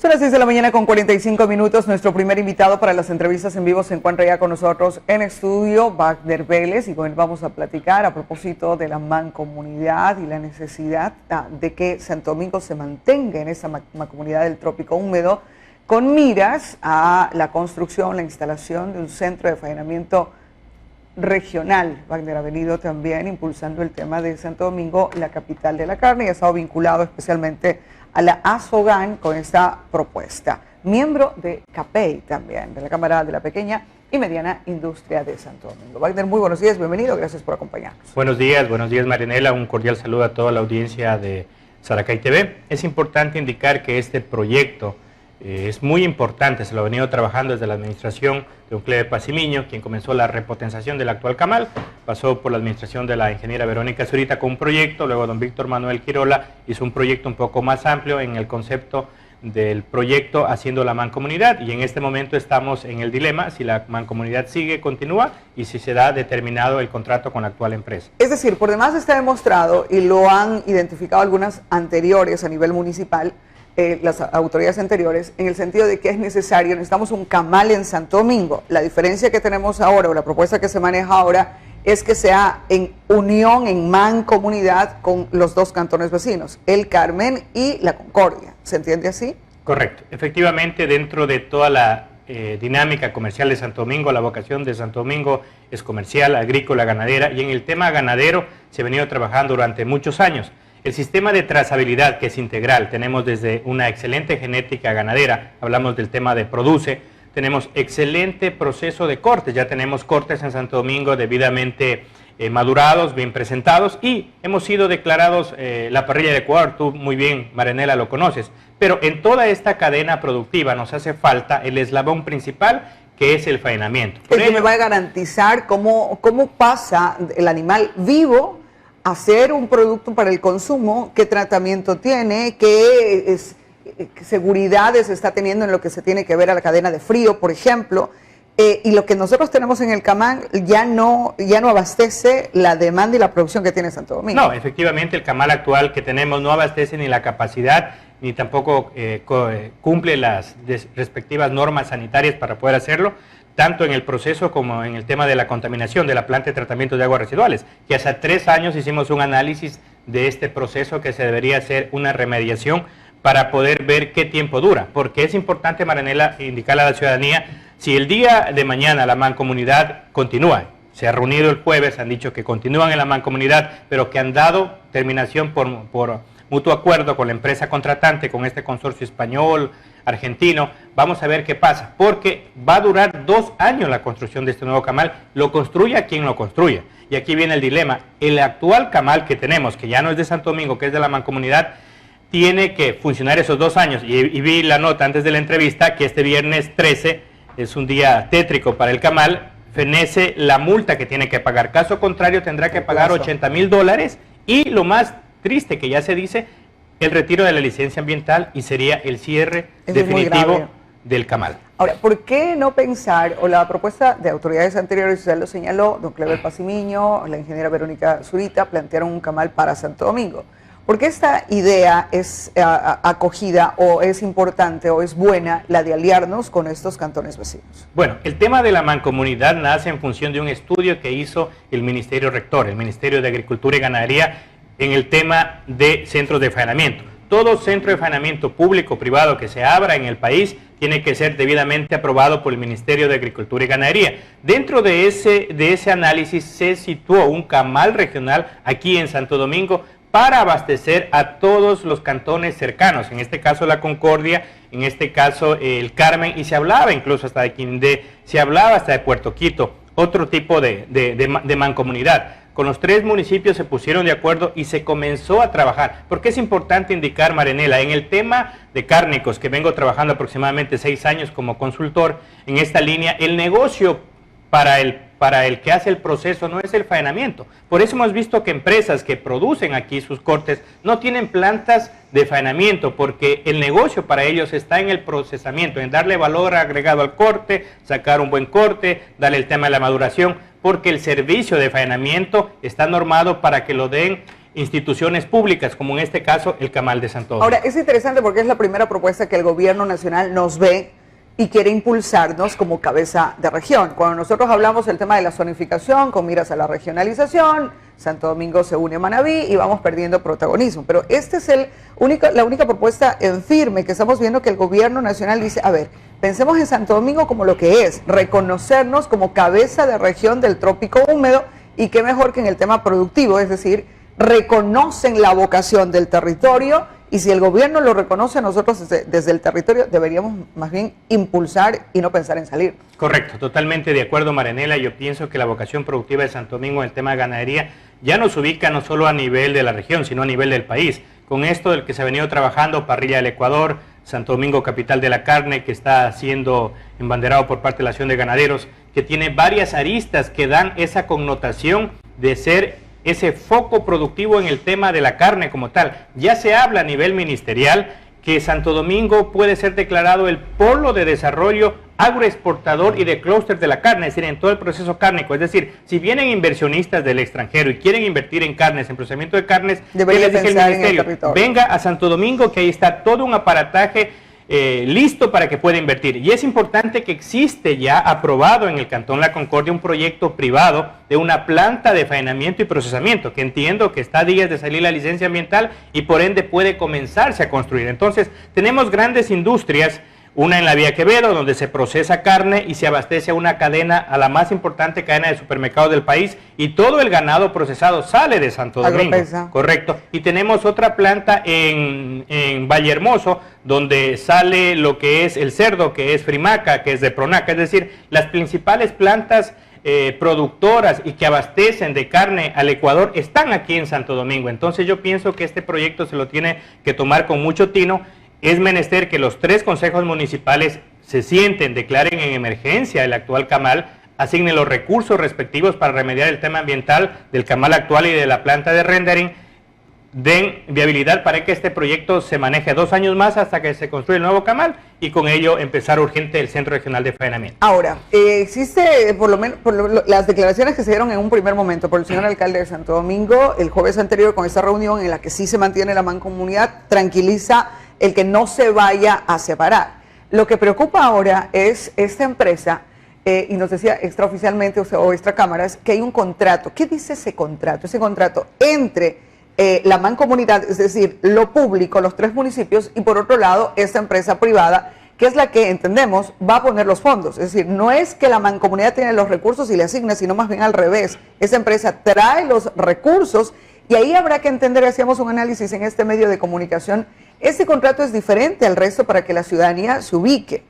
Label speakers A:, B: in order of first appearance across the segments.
A: Son las 6 de la mañana con 45 minutos. Nuestro primer invitado para las entrevistas en vivo se encuentra ya con nosotros en estudio, Wagner Vélez, y con él vamos a platicar a propósito de la mancomunidad y la necesidad de que Santo Domingo se mantenga en esa mancomunidad del trópico húmedo, con miras a la construcción, la instalación de un centro de faenamiento regional. Wagner ha venido también impulsando el tema de Santo Domingo, la capital de la carne, y ha estado vinculado especialmente a la ASOGAN con esta propuesta. Miembro de CAPEI también, de la Cámara de la Pequeña y Mediana Industria de Santo Domingo. Wagner, muy buenos días, bienvenido, gracias por acompañarnos.
B: Buenos días, Marianela, un cordial saludo a toda la audiencia de Saracay TV. Es importante indicar que este proyecto es muy importante, se lo ha venido trabajando desde la administración de Uncleve Pacimiño, quien comenzó la repotenciación del actual camal, pasó por la administración de la ingeniera Verónica Zurita con un proyecto, luego don Víctor Manuel Quirola hizo un proyecto un poco más amplio en el concepto del proyecto haciendo la mancomunidad, y en este momento estamos en el dilema si la mancomunidad sigue, continúa, y si se da determinado el contrato con la actual empresa.
A: Es decir, por demás está demostrado, y lo han identificado algunas anteriores a nivel municipal, las autoridades anteriores, en el sentido de que es necesario, necesitamos un camal en Santo Domingo. La diferencia que tenemos ahora, o la propuesta que se maneja ahora, es que sea en unión, en mancomunidad con los dos cantones vecinos, El Carmen y La Concordia. ¿Se entiende así?
B: Correcto. Efectivamente, dentro de toda la dinámica comercial de Santo Domingo, la vocación de Santo Domingo es comercial, agrícola, ganadera, y en el tema ganadero se ha venido trabajando durante muchos años. El sistema de trazabilidad, que es integral, tenemos desde una excelente genética ganadera, hablamos del tema de Produce, tenemos excelente proceso de cortes, ya tenemos cortes en Santo Domingo debidamente madurados, bien presentados, y hemos sido declarados la parrilla de Ecuador, tú muy bien, Marianela, lo conoces, pero en toda esta cadena productiva nos hace falta el eslabón principal, que es el faenamiento.
A: El que me va a garantizar cómo pasa el animal vivo hacer un producto para el consumo, qué tratamiento tiene, qué seguridades está teniendo en lo que se tiene que ver a la cadena de frío, por ejemplo, y lo que nosotros tenemos en el camal ya no abastece la demanda y la producción que tiene Santo Domingo.
B: No, efectivamente el camal actual que tenemos no abastece ni la capacidad, ni tampoco cumple las respectivas normas sanitarias para poder hacerlo, tanto en el proceso como en el tema de la contaminación de la planta de tratamiento de aguas residuales, que hace 3 años hicimos un análisis de este proceso, que se debería hacer una remediación para poder ver qué tiempo dura, porque es importante, Marianela, indicarle a la ciudadanía, si el día de mañana la mancomunidad continúa, se ha reunido el jueves, han dicho que continúan en la mancomunidad, pero que han dado terminación por mutuo acuerdo con la empresa contratante, con este consorcio español, argentino, vamos a ver qué pasa, porque va a durar 2 años la construcción de este nuevo camal, lo construya quien lo construya. Y aquí viene el dilema, el actual camal que tenemos, que ya no es de Santo Domingo, que es de la mancomunidad, tiene que funcionar esos 2 años, y vi la nota antes de la entrevista, que este viernes 13 es un día tétrico para el camal, fenece la multa que tiene que pagar, caso contrario tendrá que pagar $80,000, y lo más triste que ya se dice, el retiro de la licencia ambiental, y sería el cierre definitivo del camal.
A: Ahora, ¿por qué no pensar, o la propuesta de autoridades anteriores, usted lo señaló, don Clever Pacimiño, la ingeniera Verónica Zurita, plantearon un camal para Santo Domingo? ¿Por qué esta idea es acogida, o es importante, o es buena la de aliarnos con estos cantones vecinos?
B: Bueno, el tema de la mancomunidad nace en función de un estudio que hizo el Ministerio Rector, el Ministerio de Agricultura y Ganadería, en el tema de centros de faenamiento. Todo centro de faenamiento público o privado que se abra en el país tiene que ser debidamente aprobado por el Ministerio de Agricultura y Ganadería. Dentro de ese análisis se situó un camal regional aquí en Santo Domingo para abastecer a todos los cantones cercanos, en este caso La Concordia, en este caso El Carmen, y se hablaba incluso hasta de Quindé, se hablaba hasta de Puerto Quito, otro tipo de mancomunidad. Con los 3 municipios se pusieron de acuerdo y se comenzó a trabajar. Porque es importante indicar, Marianela, en el tema de cárnicos, que vengo trabajando aproximadamente 6 años como consultor en esta línea, el negocio para el que hace el proceso no es el faenamiento. Por eso hemos visto que empresas que producen aquí sus cortes no tienen plantas de faenamiento, porque el negocio para ellos está en el procesamiento, en darle valor agregado al corte, sacar un buen corte, darle el tema de la maduración, porque el servicio de faenamiento está normado para que lo den instituciones públicas, como en este caso el Camal de Santo Domingo.
A: Ahora, es interesante porque es la primera propuesta que el gobierno nacional nos ve y quiere impulsarnos como cabeza de región. Cuando nosotros hablamos del tema de la zonificación, con miras a la regionalización, Santo Domingo se une a Manabí y vamos perdiendo protagonismo. Pero esta es la única propuesta en firme que estamos viendo, que el gobierno nacional dice, a ver, pensemos en Santo Domingo como lo que es, reconocernos como cabeza de región del trópico húmedo, y qué mejor que en el tema productivo, es decir, reconocen la vocación del territorio, y si el gobierno lo reconoce, nosotros desde el territorio deberíamos más bien impulsar y no pensar en salir.
B: Correcto, totalmente de acuerdo, Marianela. Yo pienso que la vocación productiva de Santo Domingo en el tema de ganadería ya nos ubica no solo a nivel de la región, sino a nivel del país. Con esto del que se ha venido trabajando, Parrilla del Ecuador, Santo Domingo, capital de la carne, que está siendo embanderado por parte de la Asociación de Ganaderos, que tiene varias aristas que dan esa connotación de ser ese foco productivo en el tema de la carne como tal. Ya se habla a nivel ministerial que Santo Domingo puede ser declarado el polo de desarrollo agroexportador y de clúster de la carne, es decir, en todo el proceso cárnico. Es decir, si vienen inversionistas del extranjero y quieren invertir en carnes, en procesamiento de carnes,
A: debería
B: les dice el ministerio,
A: el
B: venga a Santo Domingo, que ahí está todo un aparataje listo para que pueda invertir. Y es importante que existe ya aprobado en el Cantón La Concordia un proyecto privado de una planta de faenamiento y procesamiento, que entiendo que está a días de salir la licencia ambiental y por ende puede comenzarse a construir. Entonces, tenemos grandes industrias, una en la Vía Quevedo, donde se procesa carne y se abastece a una cadena, a la más importante cadena de supermercados del país, y todo el ganado procesado sale de Santo Domingo.
A: Agropesa.
B: Correcto. Y tenemos otra planta en Vallehermoso, donde sale lo que es el cerdo, que es Frimaca, que es de Pronaca, es decir, las principales plantas productoras y que abastecen de carne al Ecuador están aquí en Santo Domingo. Entonces yo pienso que este proyecto se lo tiene que tomar con mucho tino. Es menester que los 3 consejos municipales se sienten, declaren en emergencia el actual Camal, asignen los recursos respectivos para remediar el tema ambiental del Camal actual y de la planta de rendering, den viabilidad para que este proyecto se maneje 2 años más hasta que se construya el nuevo Camal, y con ello empezar urgente el Centro Regional de Faenamiento.
A: Ahora, existe por lo menos las declaraciones que se dieron en un primer momento por el señor alcalde de Santo Domingo el jueves anterior, con esta reunión en la que sí se mantiene la mancomunidad, tranquiliza el que no se vaya a separar. Lo que preocupa ahora es esta empresa, y nos decía extraoficialmente o extracámaras, que hay un contrato. ¿Qué dice ese contrato? Ese contrato entre la mancomunidad, es decir, lo público, los 3 municipios, y por otro lado, esta empresa privada, que es la que entendemos va a poner los fondos. Es decir, no es que la mancomunidad tiene los recursos y le asigna, sino más bien al revés. Esa empresa trae los recursos, y ahí habrá que entender, hacíamos un análisis en este medio de comunicación, este contrato es diferente al resto para que la ciudadanía se ubique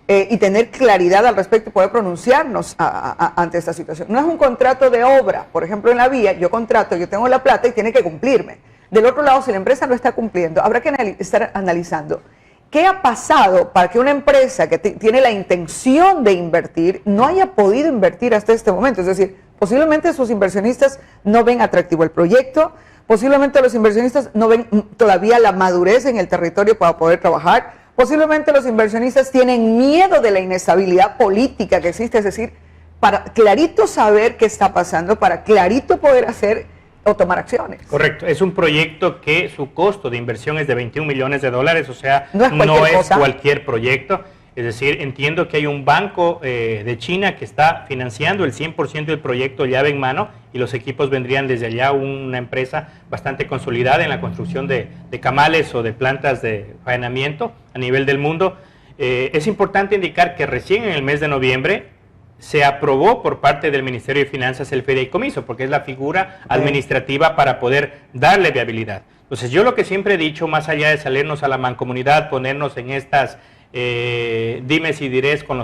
A: y tener claridad al respecto y poder pronunciarnos ante esta situación. No es un contrato de obra. Por ejemplo, en la vía, yo contrato, yo tengo la plata y tiene que cumplirme. Del otro lado, si la empresa no está cumpliendo, habrá que estar analizando qué ha pasado para que una empresa que tiene la intención de invertir no haya podido invertir hasta este momento. Es decir, posiblemente sus inversionistas no ven atractivo el proyecto, posiblemente los inversionistas no ven todavía la madurez en el territorio para poder trabajar, posiblemente los inversionistas tienen miedo de la inestabilidad política que existe, es decir, para clarito saber qué está pasando, para clarito poder hacer o tomar acciones.
B: Correcto, es un proyecto que su costo de inversión es de $21 millones, o sea, no es cualquier proyecto. Es decir, entiendo que hay un banco de China que está financiando el 100% del proyecto llave en mano, y los equipos vendrían desde allá, una empresa bastante consolidada en la construcción de camales o de plantas de faenamiento a nivel del mundo. Es importante indicar que recién en el mes de noviembre se aprobó por parte del Ministerio de Finanzas el fideicomiso, porque es la figura administrativa para poder darle viabilidad. Entonces yo lo que siempre he dicho, más allá de salirnos a la mancomunidad, ponernos en estas dimes y dirés con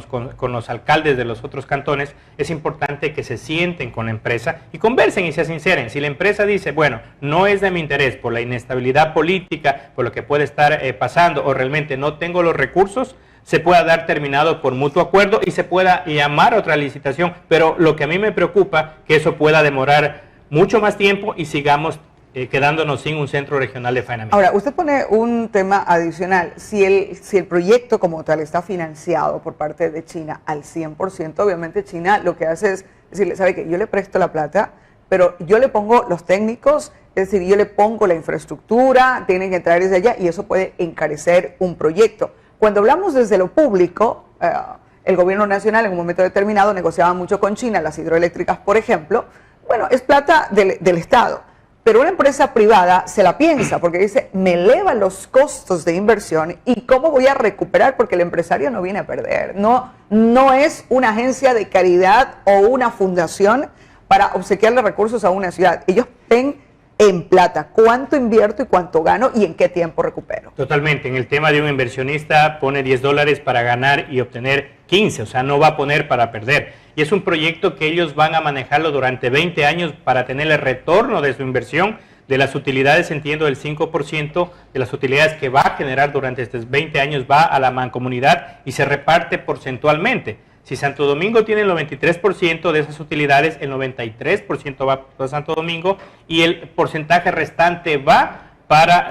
B: los alcaldes de los otros cantones, es importante que se sienten con la empresa y conversen y se sinceren. Si la empresa dice, bueno, no es de mi interés por la inestabilidad política, por lo que puede estar pasando, o realmente no tengo los recursos, se pueda dar terminado por mutuo acuerdo y se pueda llamar a otra licitación. Pero lo que a mí me preocupa, que eso pueda demorar mucho más tiempo y sigamos quedándonos sin un centro regional de faenamiento.
A: Ahora, usted pone un tema adicional. Si el proyecto como tal está financiado por parte de China al 100%, obviamente China lo que hace es decirle, ¿sabe qué? Yo le presto la plata, pero yo le pongo los técnicos, Es decir, yo le pongo la infraestructura, tienen que traer desde allá y eso puede encarecer un proyecto. Cuando hablamos desde lo público, el gobierno nacional en un momento determinado negociaba mucho con China, las hidroeléctricas, por ejemplo. Bueno, es plata del Estado, pero una empresa privada se la piensa porque dice, me eleva los costos de inversión y cómo voy a recuperar porque el empresario no viene a perder. No es una agencia de caridad o una fundación para obsequiarle recursos a una ciudad. Ellos ven en plata cuánto invierto y cuánto gano y en qué tiempo recupero.
B: Totalmente. En el tema de un inversionista pone $10 para ganar y obtener 15, o sea, no va a poner para perder. Y es un proyecto que ellos van a manejarlo durante 20 años para tener el retorno de su inversión, de las utilidades, entiendo, el 5% de las utilidades que va a generar durante estos 20 años va a la mancomunidad y se reparte porcentualmente. Si Santo Domingo tiene el 93% de esas utilidades, el 93% va a Santo Domingo y el porcentaje restante va para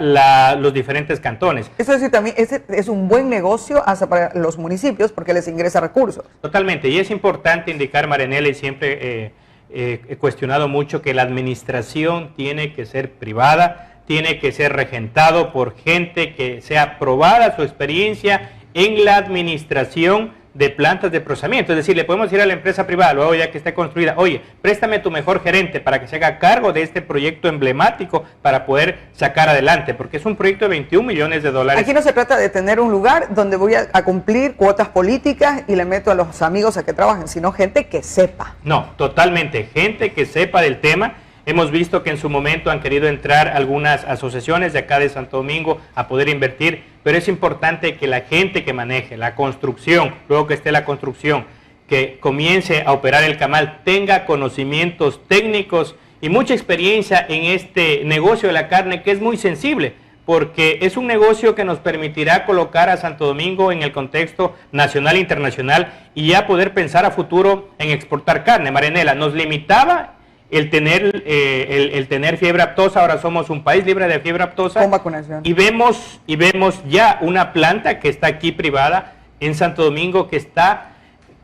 B: los diferentes cantones.
A: Eso es decir, también es un buen negocio hasta para los municipios porque les ingresa recursos.
B: Totalmente, y es importante indicar, Marianela, y siempre he cuestionado mucho que la administración tiene que ser privada, tiene que ser regentado por gente que sea probada su experiencia en la administración de plantas de procesamiento. Es decir, le podemos decir a la empresa privada, luego ya que esté construida, oye, préstame tu mejor gerente para que se haga cargo de este proyecto emblemático para poder sacar adelante, porque es un proyecto de 21 millones de dólares.
A: Aquí no se trata de tener un lugar donde voy a cumplir cuotas políticas y le meto a los amigos a que trabajen, sino gente que sepa.
B: No, totalmente, gente que sepa del tema. Hemos visto que en su momento han querido entrar algunas asociaciones de acá de Santo Domingo a poder invertir, pero es importante que la gente que maneje la construcción, luego que esté la construcción, que comience a operar el camal, tenga conocimientos técnicos y mucha experiencia en este negocio de la carne, que es muy sensible, porque es un negocio que nos permitirá colocar a Santo Domingo en el contexto nacional e internacional y ya poder pensar a futuro en exportar carne. Marianela, nos limitaba el tener fiebre aftosa, ahora somos un país libre de fiebre aftosa.
A: Con vacunación.
B: Y vemos ya una planta que está aquí privada en Santo Domingo que está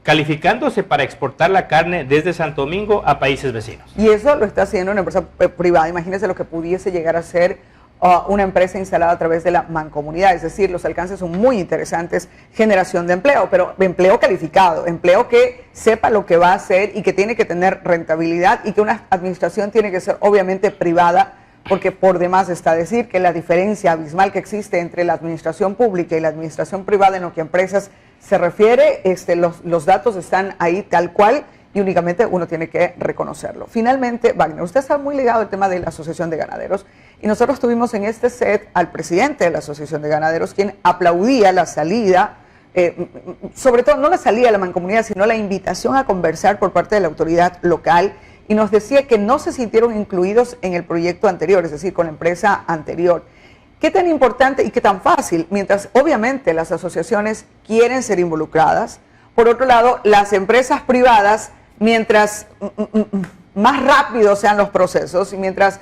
B: calificándose para exportar la carne desde Santo Domingo a países vecinos.
A: Y eso lo está haciendo una empresa privada. Imagínense lo que pudiese llegar a ser una empresa instalada a través de la mancomunidad, es decir, los alcances son muy interesantes, generación de empleo, pero empleo calificado, empleo que sepa lo que va a hacer y que tiene que tener rentabilidad y que una administración tiene que ser obviamente privada, porque por demás está decir que la diferencia abismal que existe entre la administración pública y la administración privada en lo que a empresas se refiere, los datos están ahí tal cual y únicamente uno tiene que reconocerlo. Finalmente, Wagner, usted está muy ligado al tema de la Asociación de Ganaderos y nosotros tuvimos en este set al presidente de la Asociación de Ganaderos, quien aplaudía la salida, sobre todo no la salida de la mancomunidad, sino la invitación a conversar por parte de la autoridad local, y nos decía que no se sintieron incluidos en el proyecto anterior, es decir, con la empresa anterior. ¿Qué tan importante y qué tan fácil? Mientras obviamente las asociaciones quieren ser involucradas, por otro lado, las empresas privadas, mientras más rápidos sean los procesos y mientras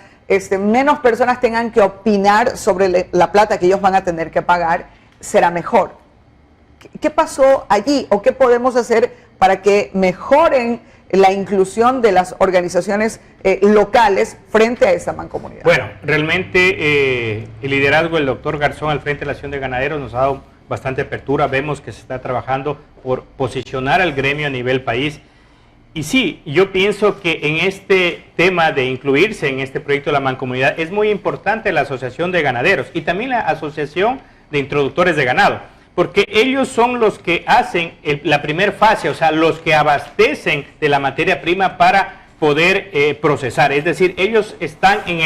A: menos personas tengan que opinar sobre la plata que ellos van a tener que pagar, será mejor. ¿Qué pasó allí o qué podemos hacer para que mejoren la inclusión de las organizaciones locales frente a esa mancomunidad?
B: Bueno, realmente el liderazgo del doctor Garzón al frente de la Asociación de Ganaderos nos ha dado bastante apertura. Vemos que se está trabajando por posicionar al gremio a nivel país. Y sí, yo pienso que en este tema de incluirse en este proyecto de la mancomunidad es muy importante la Asociación de Ganaderos y también la Asociación de Introductores de Ganado, porque ellos son los que hacen la primera fase, o sea, los que abastecen de la materia prima para poder procesar. Es decir, ellos están en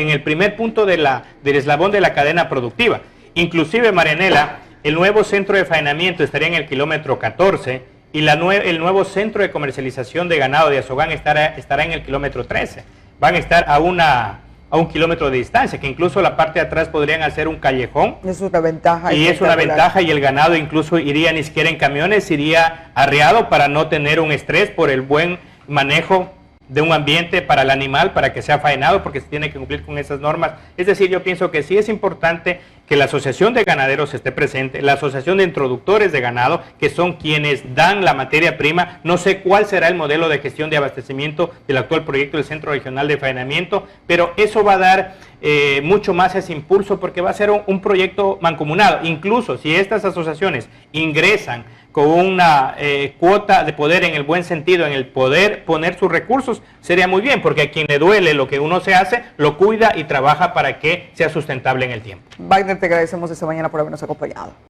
B: el primer punto del eslabón de la cadena productiva. Inclusive, Marianela, el nuevo centro de faenamiento estaría en el kilómetro 14 y el nuevo centro de comercialización de ganado de Azogán estará en el kilómetro 13. Van a estar a un kilómetro de distancia, que incluso la parte de atrás podrían hacer un callejón.
A: Es una ventaja.
B: Y es una ventaja, y el ganado incluso iría ni siquiera en camiones, iría arreado para no tener un estrés por el buen manejo de un ambiente para el animal, para que sea faenado, porque se tiene que cumplir con esas normas. Es decir, yo pienso que sí es importante que la Asociación de Ganaderos esté presente, la Asociación de Introductores de Ganado, que son quienes dan la materia prima. No sé cuál será el modelo de gestión de abastecimiento del actual proyecto del Centro Regional de Faenamiento, pero eso va a dar mucho más ese impulso, porque va a ser un proyecto mancomunado. Incluso si estas asociaciones ingresan con una cuota de poder en el buen sentido, en el poder poner sus recursos, sería muy bien, porque a quien le duele lo que uno se hace, lo cuida y trabaja para que sea sustentable en el tiempo.
A: Wagner, te agradecemos esta mañana por habernos acompañado.